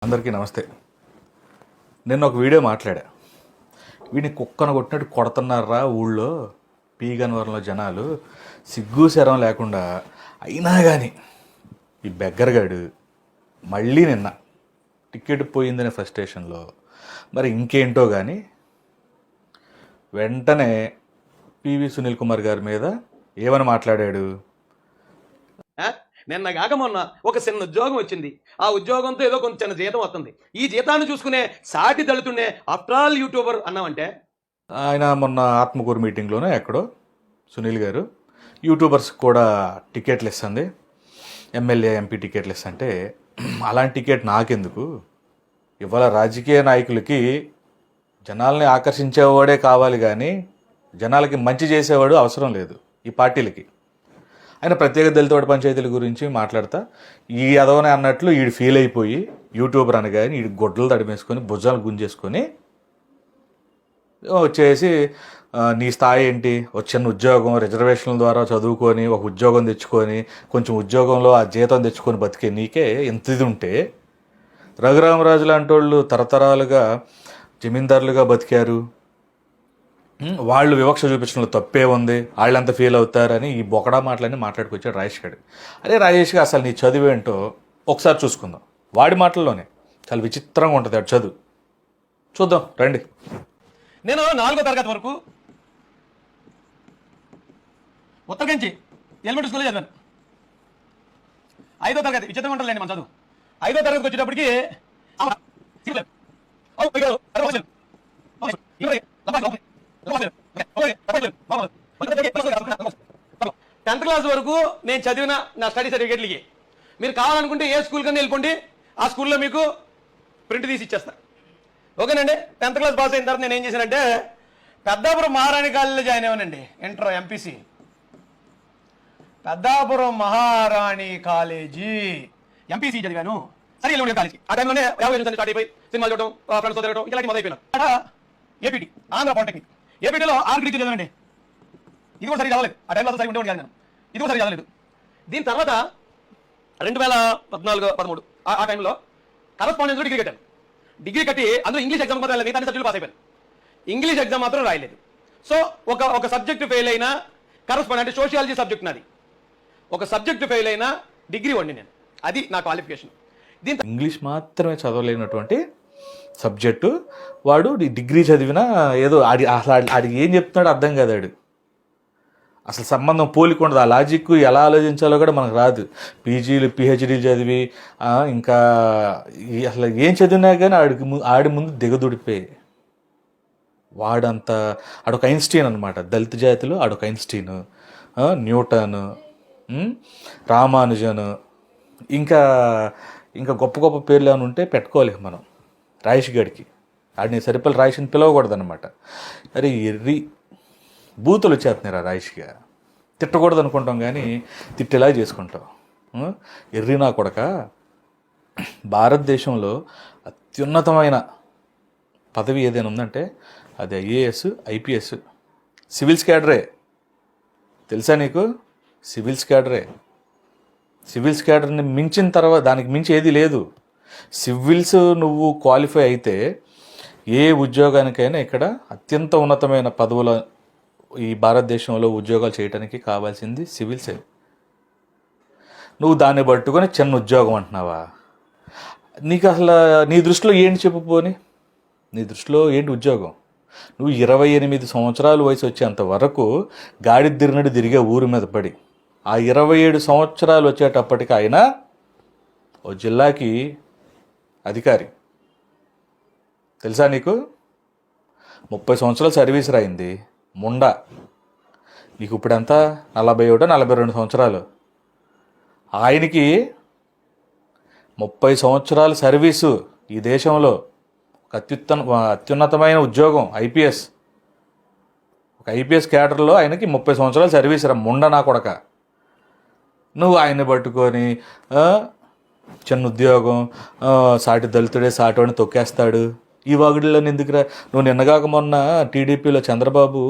అందరికీ నమస్తే. నిన్న ఒక వీడియో మాట్లాడా. వీడిని కుక్కను కొట్టినట్టు కొడుతున్నారా ఊళ్ళో పీగన్వరంలో జనాలు, సిగ్గు శరం లేకుండా. అయినా కానీ ఈ బెగ్గరగాడు మళ్ళీ నిన్న టికెట్ పోయిందనే ఫ్రస్ట్రేషన్లో మరి ఇంకేంటో కానీ వెంటనే పివి సునీల్ కుమార్ గారి మీద ఏమని మాట్లాడాడు. నిన్న కాక మొన్న ఒక చిన్న ఉద్యోగం వచ్చింది. ఆ ఉద్యోగంతో ఏదో కొంచెం చిన్న జీతం వస్తుంది. ఈ జీతాన్ని చూసుకునే సాటి దళితుండే ఆఫ్టర్ ఆల్ యూట్యూబర్ అన్నామంటే ఆయన మొన్న ఆత్మకూరు మీటింగ్లోనే ఎక్కడో సునీల్ గారు యూట్యూబర్స్కి కూడా టికెట్లు ఇస్తుంది, ఎమ్మెల్యే ఎంపీ టికెట్లు ఇస్తుంటే అలాంటి టికెట్ నాకెందుకు, ఇవాళ రాజకీయ నాయకులకి జనాల్ని ఆకర్షించేవాడే కావాలి కానీ జనాలకి మంచి చేసేవాడు అవసరం లేదు ఈ పార్టీలకి. ఆయన ప్రత్యేక దళితవాడి పంచాయతీల గురించి మాట్లాడతా ఈ అదవనే అన్నట్లు వీడు ఫీల్ అయిపోయి యూట్యూబర్ అనగాని వీడి గొడ్డలు తడిమేసుకొని భుజాలు గుంజేసుకొని వచ్చేసి నీ స్థాయి ఏంటి, చిన్న ఉద్యోగం రిజర్వేషన్ల ద్వారా చదువుకొని ఒక ఉద్యోగం తెచ్చుకొని కొంచెం ఉద్యోగంలో ఆ జీతం తెచ్చుకొని బతికే నీకే ఎంత ఇది ఉంటే, రఘురామరాజు లాంటి వాళ్ళు తరతరాలుగా జమీందారులుగా బతికారు, వాళ్ళు వివక్ష చూపించడంలో తప్పే ఉంది, వాళ్ళంతా ఫీల్ అవుతారని ఈ బొకడా మాటలన్నీ మాట్లాడుకొచ్చాడు రాజేష్ గారు. అరే రాజేష్గా అసలు నీ చదువు ఏంటో ఒకసారి చూసుకుందాం. వాడి మాటల్లోనే చాలా విచిత్రంగా ఉంటుంది ఆ చదువు. చూద్దాం రండి. నేను 4వ తరగతి వరకు ఉత్తరకించి ఎలిమెంటరీ స్కూల్లో చదివాను. 5వ తరగతి విచిత్రంగా ఉంటుందండి మన చదువు. 5వ తరగతికి వచ్చేటప్పటికి 10th క్లాస్ వరకు నేను చదివిన నా స్టడీ సర్టిఫికేట్లకి మీరు కావాలనుకుంటే ఏ స్కూల్ కన్నా వెళ్ళిపోండి, ఆ స్కూల్లో మీకు ప్రింట్ తీసి ఇచ్చేస్తా. ఓకేనండి. 10th క్లాస్ పాస్ అయిన తర్వాత నేను ఏం చేశానంటే పెద్దాపురం మహారాణి కాలేజీలో జాయిన్ అయ్యానండి. ఇంటర్ ఎంపీసీ పెద్దాపురం మహారాణి కాలేజీ ఎంపీసీ చదివాను. సరే వెళ్ళి కాలేజీ ఆ టైంలోనే 50 స్టార్ట్ అయిపోయి సినిమాలు చూడటం, ఫ్రెండ్స్తో తిరగడం ఇలాంటి మొదలైపోయినాను. ఏపీటీ ఆంధ్ర పాలిటెక్నిక్, ఏపీటీలో 6 డిగ్రీ చదివానండి. ఇది కూడా సరిగ్గా చదవలేదు. ఆ టైంలో సరిగ్గా ఉండేవాడు కాదు నేను. ఇది కూడా సరిగ్గా చదవలేదు. దీని తర్వాత 2014-13 ఆ టైంలో కరస్పాండెన్స్ డిగ్రీ కట్టాను. డిగ్రీ కట్టి అందులో ఇంగ్లీష్ ఎగ్జామ్ మాత్రం మిగతా సబ్జెక్టులు పాస్ అయిపోయాను. ఇంగ్లీష్ ఎగ్జామ్ మాత్రం రాయలేదు. సో ఒక సబ్జెక్టు ఫెయిల్ అయినా కరస్పాండెంట్ అంటే సోషియాలజీ సబ్జెక్ట్ నాది, ఒక సబ్జెక్టు ఫెయిల్ అయినా డిగ్రీ వండి నేను, అది నా క్వాలిఫికేషన్. దీంతో ఇంగ్లీష్ మాత్రమే చదవలేనటువంటి సబ్జెక్టు వాడు డిగ్రీ చదివినా ఏదో ఆడికి ఏం చెప్తున్నాడో అర్థం కాదు. ఆడు అసలు సంబంధం పోలిక ఉండదు. ఆ లాజిక్ ఎలా ఆలోచించాలో కూడా మనకు రాదు. పీజీలు పిహెచ్డీలు చదివి ఇంకా అసలు ఏం చదివినా కానీ ఆడి ముందు దిగదుడిపోయి వాడంతా ఆడొక ఐన్స్టీన్ అనమాట. దళిత జాతిలో ఆడొక ఐన్స్టీన్, న్యూటన్, రామానుజన్, ఇంకా ఇంకా గొప్ప గొప్ప పేర్లు ఏమైనా ఉంటే పెట్టుకోవాలి మనం. రాయేష్ గడికి ఆడిని సరిపల్లి రాయేష్ని పిలవకూడదు అనమాట. అరే ఎర్రి బూతులు వచ్చేస్తున్నారా రాయేష్గా, తిట్టకూడదు అనుకుంటాం కానీ తిట్టేలా చేసుకుంటాం. ఎర్రి నా కొడక, భారతదేశంలో అత్యున్నతమైన పదవి ఏదైనా ఉందంటే అది ఐఏఎస్, ఐపీఎస్, సివిల్స్ క్యాడరే. తెలుసా నీకు? సివిల్స్ క్యాడరే. సివిల్స్ క్యాడర్ని మించిన తర్వాత దానికి మించి ఏది లేదు. సివిల్స్ నువ్వు క్వాలిఫై అయితే ఏ ఉద్యోగానికైనా ఇక్కడ అత్యంత ఉన్నతమైన పదవుల ఈ భారతదేశంలో ఉద్యోగాలు చేయడానికి కావాల్సింది సివిల్సే. నువ్వు దాన్ని పట్టుకొని చిన్న ఉద్యోగం అంటున్నావా? నీకు అసలు నీ దృష్టిలో ఏంటి చెప్పుపోని? నీ దృష్టిలో ఏంటి ఉద్యోగం? నువ్వు 28 సంవత్సరాల వయసు వచ్చేంత వరకు గాడి తిరిగినట్టు తిరిగే ఊరి మీద పడి ఆ 27 సంవత్సరాలు వచ్చేటప్పటికి ఆయన ఓ జిల్లాకి అధికారి. తెలుసా నీకు? 30 సంవత్సరాలు సర్వీస్ రాయింది ముండా. నీకు ఇప్పుడంతా 41-42 సంవత్సరాలు. ఆయనకి 30 సంవత్సరాల సర్వీసు ఈ దేశంలో ఒక అత్యున్నతమైన ఉద్యోగం ఐపీఎస్. ఒక ఐపీఎస్ క్యాడర్లో ఆయనకి 30 సంవత్సరాలు సర్వీస్ రా ముండ నా కొడక. నువ్వు ఆయన్ని పట్టుకొని చిన్న ఉద్యోగం, సాటి దళితుడే సాటివాడిని తొక్కేస్తాడు, ఈ వాగుడిలోని ఎందుకురా? నువ్వు నిన్నగాక మొన్న టీడీపీలో చంద్రబాబు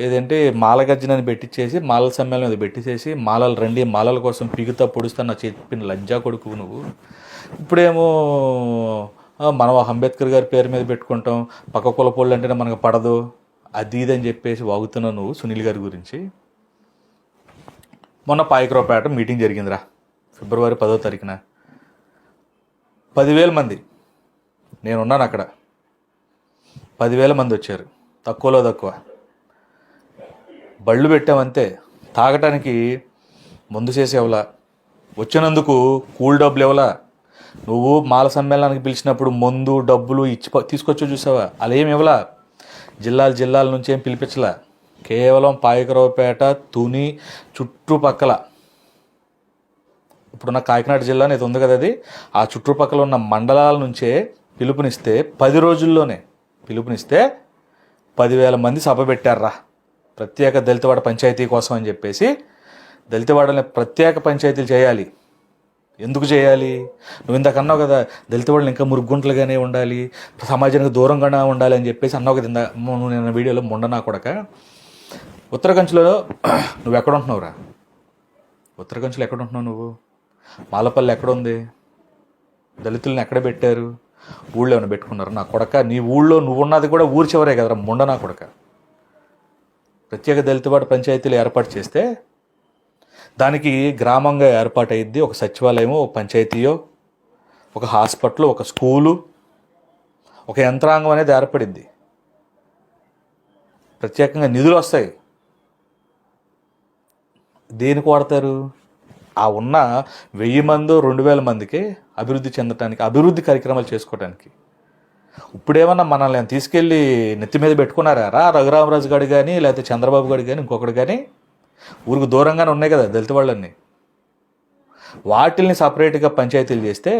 ఏదంటే మాల గర్జనని పెట్టించేసి మాలల సమ్మేళనం అది పెట్టించేసి మాలలు రండి మాలల కోసం పిగుతా పొడుస్తా నా చెప్పిన లంజా కొడుకు నువ్వు. ఇప్పుడేమో మనం అంబేద్కర్ గారి పేరు మీద పెట్టుకుంటాం, పక్క కులపోళ్ళు అంటేనే మనకు పడదు, అది ఇది అని చెప్పేసి వాగుతున్నావు నువ్వు సునీల్ గారి గురించి. మొన్న పాయకరావుపేట మీటింగ్ జరిగిందిరా, ఫిబ్రవరి 10వ తారీఖున. 10,000 మంది, నేనున్నాను అక్కడ. 10,000 మంది వచ్చారు, తక్కువలో తక్కువ. బళ్ళు పెట్టామంతే, తాగటానికి ముందు చేసి ఇవ్వలా, వచ్చినందుకు కూల్ డబ్బులు ఇవ్వలా. నువ్వు మాల సమ్మేళనానికి పిలిచినప్పుడు మందు డబ్బులు ఇచ్చి తీసుకొచ్చో చూసావా, అలా ఏమి ఇవ్వలా. జిల్లాల నుంచి ఏం పిలిపించలా. కేవలం పాయకరావుపేట, తుని చుట్టుపక్కల, ఇప్పుడున్న కాకినాడ జిల్లా అనేది ఉంది కదా, అది ఆ చుట్టుపక్కల ఉన్న మండలాల నుంచే పిలుపునిస్తే 10 రోజుల్లోనే పిలుపునిస్తే 10,000 మంది సభ పెట్టారా, ప్రత్యేక దళితవాడ పంచాయతీ కోసం అని చెప్పేసి. దళితవాడని ప్రత్యేక పంచాయతీలు చేయాలి. ఎందుకు చేయాలి? నువ్వు ఇందాక అన్నావు కదా, దళితవాడలు ఇంకా మురుగుంటలుగానే ఉండాలి, సమాజానికి దూరంగానే ఉండాలి అని చెప్పేసి అన్నావు కదా నువ్వు నేను వీడియోలో. మొండనా కొడక, ఉత్తరకంచులో నువ్వు ఎక్కడ ఉంటున్నావురా? ఉత్తరకంచులో ఎక్కడ ఉంటున్నావు నువ్వు? మాలపల్లి ఎక్కడ ఉంది? దళితులను ఎక్కడ పెట్టారు? ఊళ్ళో ఏమైనా పెట్టుకున్నారు? నా కొడక, నీ ఊళ్ళో నువ్వు ఉన్నది కూడా ఊరి చివరే కదరా మొండనా కొడక. ప్రత్యేక దళితవాడ పంచాయతీలు ఏర్పాటు చేస్తే దానికి గ్రామంగా ఏర్పాటైద్ది, ఒక సచివాలయమో, ఒక పంచాయతీయో, ఒక హాస్పిటల్, ఒక స్కూలు, ఒక యంత్రాంగం అనేది ఏర్పడిద్ది. ప్రత్యేకంగా నిధులు వస్తాయి. దేనికి వాడతారు? ఆ ఉన్న 1000 మందో 2,000 మందికి అభివృద్ధి చెందటానికి, అభివృద్ధి కార్యక్రమాలు చేసుకోవడానికి. ఇప్పుడేమన్నా మనల్ని తీసుకెళ్ళి నెత్తి మీద పెట్టుకున్నారా రఘురామరాజు గారు కానీ, లేకపోతే చంద్రబాబు గారు కానీ, ఇంకొకటి కానీ? ఊరికి దూరంగానే ఉన్నాయి కదా దళిత వాళ్ళన్నీ. వాటిల్ని సపరేట్గా పంచాయతీలు చేస్తే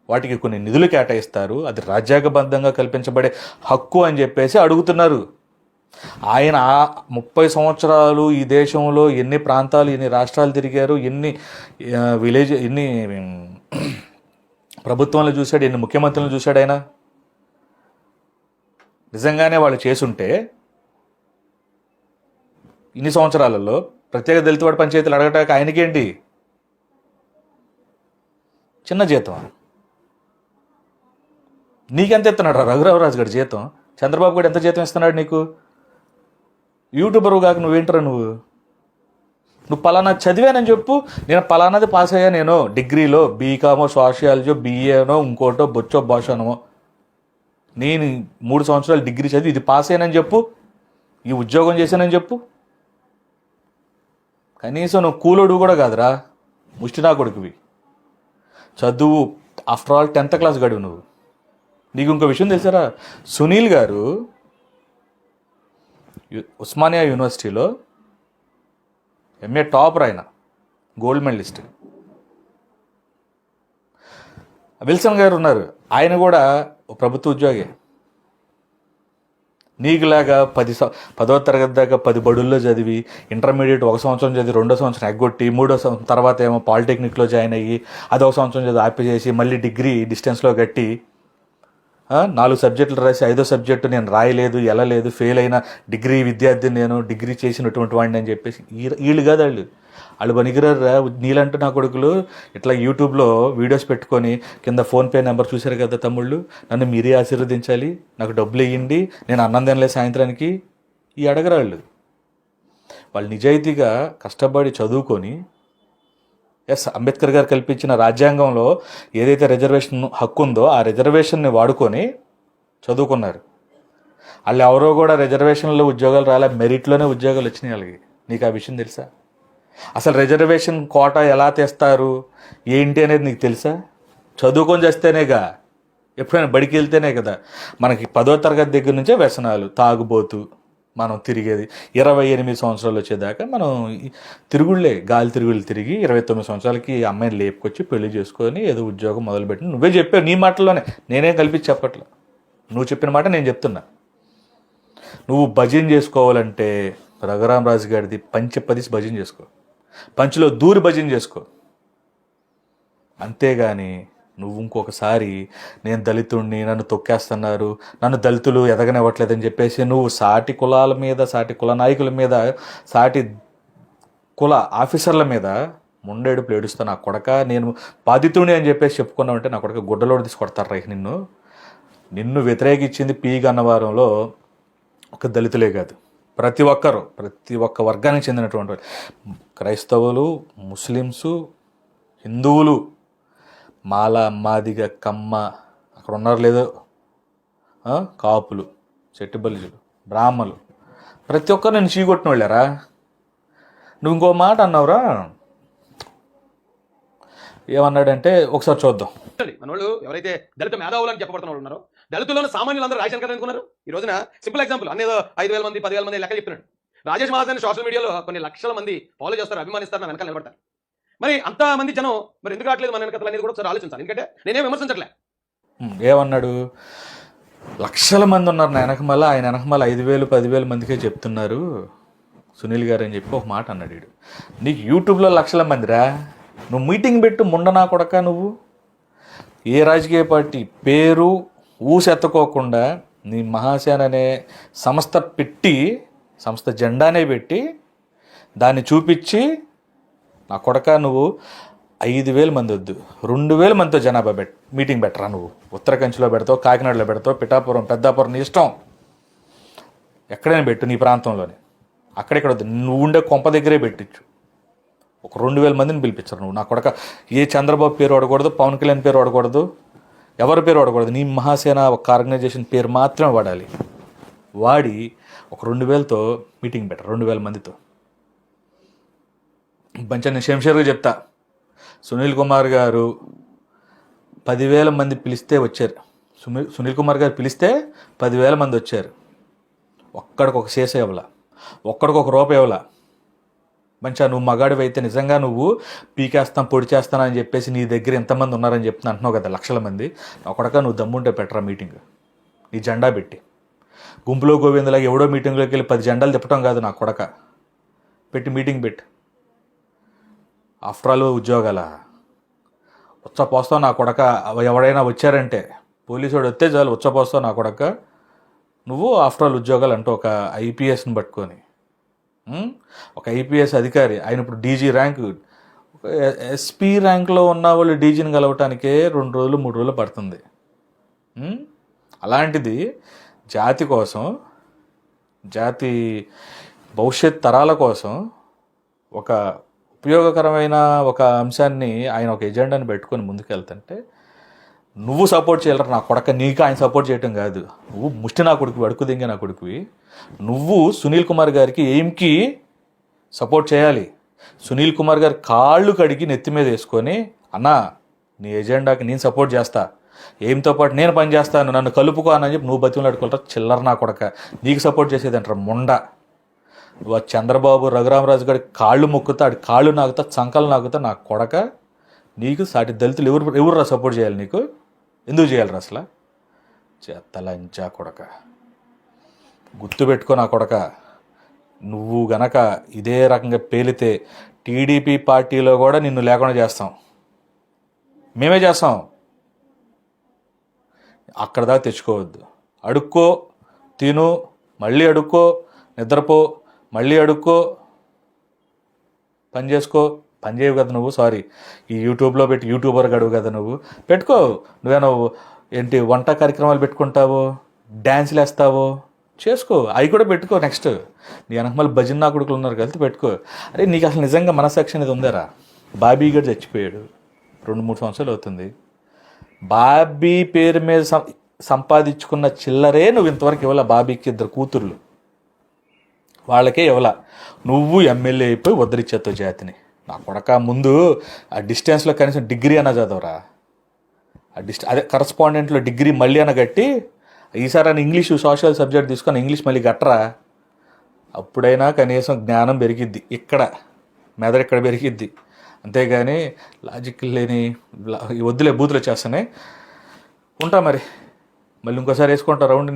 వాటికి కొన్ని నిధులు కేటాయిస్తారు, అది రాజ్యాంగబద్ధంగా కల్పించబడే హక్కు అని చెప్పేసి అడుగుతున్నారు. ఆయన 30 సంవత్సరాలు ఈ దేశంలో ఎన్ని ప్రాంతాలు, ఎన్ని రాష్ట్రాలు తిరిగారు, ఎన్ని ఎన్ని ప్రభుత్వాలను చూశాడు, ఎన్ని ముఖ్యమంత్రులను చూశాడు ఆయన. నిజంగానే వాళ్ళు చేసుంటే ఇన్ని సంవత్సరాలలో ప్రత్యేక దళితవాడ పంచాయతీలు అడగటానికి ఆయనకేంటి చిన్న జీతం? నీకెంత ఇస్తున్నాడు రఘురామరాజు గారి జీతం? చంద్రబాబు గారు ఎంత జీతం ఇస్తున్నాడు నీకు? యూట్యూబరు కాక నువ్వేంటరా నువ్వు పలానా చదివానని చెప్పు. నేను పలానాది పాస్ అయ్యా, నేను డిగ్రీలో బీకామో, సోషియాలజీ, బీఏనో, ఇంకోటో, బొచ్చో, భాషనో. నేను 3 సంవత్సరాలు డిగ్రీ చదివి ఇది పాస్ అయ్యానని చెప్పు, ఈ ఉద్యోగం చేశానని చెప్పు. కనీసం నువ్వు కూలోడు కూడా కాదురా, ముష్టినా కొడుకువి. చదువు ఆఫ్టర్ ఆల్ 10th క్లాస్ గడువు నువ్వు. నీకు ఇంకో విషయం తెలుసారా? సునీల్ గారు ఉస్మానియా యూనివర్సిటీలో ఎంఏ టాపర్, ఆయన గోల్డ్ మెడలిస్ట్. విల్సన్ గారు ఉన్నారు, ఆయన కూడా ప్రభుత్వ ఉద్యోగి. నీకులాగా 10వ తరగతి దాకా 10 బడుల్లో చదివి, ఇంటర్మీడియట్ 1 సంవత్సరం చదివి 2వ సంవత్సరం ఎగ్గొట్టి, 3వ సంవత్సరం తర్వాత ఏమో పాలిటెక్నిక్లో జాయిన్ అయ్యి, అది 1 సంవత్సరం చదివి ఆపి చేసి, మళ్ళీ డిగ్రీ డిస్టెన్స్లో కట్టి, 4 సబ్జెక్టులు రాసి 5వ సబ్జెక్టు నేను రాయలేదు, వెళ్ళలేదు, ఫెయిల్ అయిన డిగ్రీ విద్యార్థిని, నేను డిగ్రీ చేసినటువంటి వాడిని అని చెప్పేసి వీళ్ళు కాదు, వాళ్ళు పనికిరారా. నీలంటే నా కొడుకులు ఇట్లా యూట్యూబ్లో వీడియోస్ పెట్టుకొని కింద ఫోన్పే నెంబర్ చూశారు కదా తమ్ముళ్ళు, నన్ను మీరే ఆశీర్వదించాలి, నాకు డబ్బులు ఇవ్వండి, నేను అన్నం తినలే సాయంత్రానికి, ఈ అడగరాళ్ళు. వాళ్ళు నిజాయితీగా కష్టపడి చదువుకొని, అంబేద్కర్ గారు కల్పించిన రాజ్యాంగంలో ఏదైతే రిజర్వేషన్ హక్కు ఉందో ఆ రిజర్వేషన్ని వాడుకొని చదువుకున్నారు. వాళ్ళు ఎవరో కూడా రిజర్వేషన్లో ఉద్యోగాలు రాలే, మెరిట్లోనే ఉద్యోగాలు వచ్చినాయి వాళ్ళకి. నీకు ఆ విషయం తెలుసా? అసలు రిజర్వేషన్ కోటా ఎలా తెస్తారు ఏంటి అనేది నీకు తెలుసా? చదువుకొని చేస్తేనేగా, ఎప్పుడైనా బడికి వెళ్తేనే కదా. మనకి 10వ తరగతి దగ్గర నుంచే వ్యసనాలు, తాగుబోతు, మనం తిరిగేది 28 సంవత్సరాలు వచ్చేదాకా మనం తిరుగుళ్ళే, గాలి తిరుగుళ్ళు తిరిగి 29 సంవత్సరాలకి అమ్మాయిని లేపుకొచ్చి పెళ్లి చేసుకొని ఏదో ఉద్యోగం మొదలుపెట్టి. నువ్వే చెప్పావు నీ మాటల్లోనే, నేనేం కల్పించి చెప్పట్లా, నువ్వు చెప్పిన మాట నేను చెప్తున్నా. నువ్వు భజన చేసుకోవాలంటే రఘురామరాజు గారిది పంచపదిసి భజన చేసుకో, పంచులో దూరి భజన చేసుకో. అంతేగాని నువ్వు ఇంకొకసారి నేను దళితుడిని, నన్ను తొక్కేస్తున్నారు, నన్ను దళితులు ఎదగనివ్వట్లేదని చెప్పేసి నువ్వు సాటి కులాల మీద, సాటి కుల నాయకుల మీద, సాటి కుల ఆఫీసర్ల మీద ముండేడుపులు ఏడుస్తా నా కొడక, నేను బాధితుడిని అని చెప్పేసి చెప్పుకున్నామంటే నా కొడక గుడ్డలోడు తీసి కొడతారు రైక్ నిన్ను వ్యతిరేకించింది పీ గన్నవరంలో ఒక దళితులే కాదు, ప్రతి ఒక్క వర్గానికి చెందినటువంటి క్రైస్తవులు, ముస్లిమ్సు, హిందువులు, మాల, మాదిగ, కమ్మ, అక్కడ ఉన్నారు లేదో, కాపులు, చెట్టుబలిజులు, బ్రాహ్మలు, ప్రతి ఒక్కరు నేను చీకొట్టిన వాళ్ళారా. నువ్వు ఇంకో మాట అన్నావురా, ఏమన్నాడంటే ఒకసారి చూద్దాం. మనోళ్ళు ఎవరైతే దళిత మేధావులు అని చెప్పబడుతున్న వాళ్ళు ఉన్నారో, దళితులను సామాన్యులందరూ రేషన్ కార్డు ఎందుకున్నారు? ఈ రోజున సింపుల్ ఎగ్జాంపుల్, అనేదో 5,000 మంది 10,000 మంది లెక్క చెప్తున్నాడు. రాజేష్ మహాజన్ సోషల్ మీడియాలో కొన్ని లక్షల మంది ఫాలో చేస్తారు, అభిమానిస్తారు, నా వెనకాల నిలబడతారు. మరి అంత మంది జనం మరి ఎందుకు రావట్లేదు మన వెనకాల అనేది కూడా ఒకసారి ఆలోచించాలి. ఎందుకంటే నేనేం విమర్శించట్లే. ఏమన్నాడు, లక్షల మంది ఉన్నారు నా వెనకమాల, ఆయన వెనకమాల 5,000 10,000 మందికే చెప్తున్నారు సునీల్ గారు అని చెప్పి ఒక మాట అన్నాడు. వీడు నీకు యూట్యూబ్లో లక్షల మందిరా, నువ్వు మీటింగ్ పెట్టు ముండనా కొడక. నువ్వు ఏ రాజకీయ పార్టీ పేరు ఊసెత్తుకోకుండా నీ మహాసేన అనే సంస్థ జెండానే పెట్టి దాన్ని చూపించి నా కొడక నువ్వు 5,000 మంది వద్దు 2,000 మందితో జనాభా మీటింగ్ పెట్టరా. నువ్వు ఉత్తరకంచిలో పెడతావు, కాకినాడలో పెడతావు, పిఠాపురం, పెద్దాపురం, నీ ఇష్టం, ఎక్కడైనా పెట్టు నీ ప్రాంతంలోనే. అక్కడెక్కడ వద్దు, నువ్వు ఉండే కొంప దగ్గరే పెట్టించు. ఒక 2,000 మందిని పిలిపించరు నువ్వు. నా కొడక ఏ చంద్రబాబు పేరు వాడకూడదు, పవన్ కళ్యాణ్ పేరు వాడకూడదు, ఎవరి పేరు వాడకూడదు. నీ మహాసేన ఒక ఆర్గనైజేషన్ పేరు మాత్రమే వాడాలి. వాడి ఒక 2,000తో మీటింగ్ పెట్టరు, 2,000 మందితో. మంచిగా నేను శంషేర్గా చెప్తా, సునీల్ కుమార్ గారు 10,000 మంది పిలిస్తే వచ్చారు. సునీల్ కుమార్ గారు పిలిస్తే 10,000 మంది వచ్చారు. ఒక్కడికి ఒక శేష ఇవ్వాల, ఒక్కడికి ఒక రూపాయి ఇవ్వాల. మంచిగా నువ్వు మగాడివి అయితే నిజంగా నువ్వు పీకేస్తాం పొడి చేస్తాను అని చెప్పేసి నీ దగ్గర ఎంతమంది ఉన్నారని చెప్తున్నా అంటున్నావు కదా, లక్షల మంది. ఒకడక నువ్వు దమ్ముంటే పెట్టరా మీటింగ్, నీ జెండా పెట్టి. గుంపులో గోవిందలాగా ఎవడో మీటింగ్లోకి వెళ్ళి 10 జెండాలు తిప్పటం కాదు, నా కొడక పెట్టి మీటింగ్ పెట్టి. ఆఫ్టర్ ఆల్ ఉద్యోగాల ఉచ్చపోస్తావు నా కొడక. ఎవడైనా వచ్చారంటే పోలీసు వాడు వస్తే చాలు ఉచ్చపోస్తావు నా కొడక. నువ్వు ఆఫ్టర్ ఆల్ ఉద్యోగాలు అంటూ ఒక ఐపీఎస్ని పట్టుకొని, ఒక ఐపీఎస్ అధికారి, ఆయన ఇప్పుడు డీజీ ర్యాంకు, ఎస్పీ ర్యాంక్లో ఉన్న వాళ్ళు డీజీని కలవటానికే 2 రోజులు 3 రోజులు పడుతుంది. అలాంటిది జాతి కోసం, జాతి భవిష్యత్ తరాల కోసం ఒక ఉపయోగకరమైన ఒక అంశాన్ని ఆయన ఒక ఎజెండాని పెట్టుకొని ముందుకెళ్తుంటే నువ్వు సపోర్ట్ చేయాలరా నా కొడక. నీకు ఆయన సపోర్ట్ చేయటం కాదు, నువ్వు ముష్టి నా కొడుకువి, అడుగు దింగే నా కొడుకువి. నువ్వు సునీల్ కుమార్ గారికి ఎయిమ్కి సపోర్ట్ చేయాలి. సునీల్ కుమార్ గారి కాళ్ళు కడిగి నెత్తి మీద వేసుకొని, అన్నా నీ ఎజెండాకి నేను సపోర్ట్ చేస్తా, ఎయిమ్తో పాటు నేను పని చేస్తాను, నన్ను కలుపుకో అని చెప్పి నువ్వు బతిమలు అడుకుంటా. చిల్లర నా కొడక, నీకు సపోర్ట్ చేసేదంటారా ముండ. నువ్వు చంద్రబాబు రఘురామరాజు గారి కాళ్ళు మొక్కుతా, ఆడి కాళ్ళు నాకుతా, చంకలు నాకుతా నా కొడక. నీకు సాటి దళితులు ఎవరు సపోర్ట్ చేయాలి? నీకు ఎందుకు చేయాలరా అసలు? చెత్తలంచా కొడక, గుర్తుపెట్టుకో నా కొడక. నువ్వు గనక ఇదే రకంగా పేలితే టీడీపీ పార్టీలో కూడా నిన్ను లేకుండా చేస్తాం, మేమే చేస్తాం. అక్కడ దాకా తెచ్చుకోవద్దు. అడుక్కో, తిను, మళ్ళీ అడుక్కో, నిద్రపో, మళ్ళీ అడుక్కో, పని చేసుకో. పని చేయవు కదా నువ్వు, సారీ ఈ యూట్యూబ్లో పెట్టి యూట్యూబర్ గడువు కదా నువ్వు. పెట్టుకో, నువ్వేనో ఏంటి వంట కార్యక్రమాలు పెట్టుకుంటావో, డ్యాన్స్లు వేస్తావో, చేసుకో, అవి కూడా పెట్టుకో. నెక్స్ట్ నీ వెనకమల్లి భజన నా కొడుకులు ఉన్నారు కలిసి పెట్టుకో. అరే నీకు అసలు నిజంగా మనసాక్షి అనేది ఉందారా? బాబీ గడు చచ్చిపోయాడు, 2-3 సంవత్సరాలు అవుతుంది. బాబీ పేరు మీద సంపాదించుకున్న చిల్లరే నువ్వు ఇంతవరకు ఇవ్వాల. బాబీకి 2 కూతుర్లు, వాళ్ళకే ఇవ్వాల. నువ్వు ఎమ్మెల్యే అయిపోయి వదిలిచ్చేస్తావు జాతిని. నా కొడక ముందు ఆ డిస్టెన్స్లో కనీసం డిగ్రీ అన్న చదవరా. అదే కరస్పాండెంట్లో డిగ్రీ మళ్ళీ అన్న కట్టి, ఈసారి అని ఇంగ్లీషు సోషల్ సబ్జెక్ట్ తీసుకొని ఇంగ్లీష్ మళ్ళీ కట్టరా. అప్పుడైనా కనీసం జ్ఞానం పెరిగిద్ది, ఇక్కడ మెదడు ఇక్కడ పెరిగిద్ది. అంతేగాని లాజిక్ లేని వద్దులే బూతులు వచ్చేస్తున్నాయి. ఉంటా మరి, మళ్ళీ ఇంకోసారి వేసుకుంటా రౌండ్.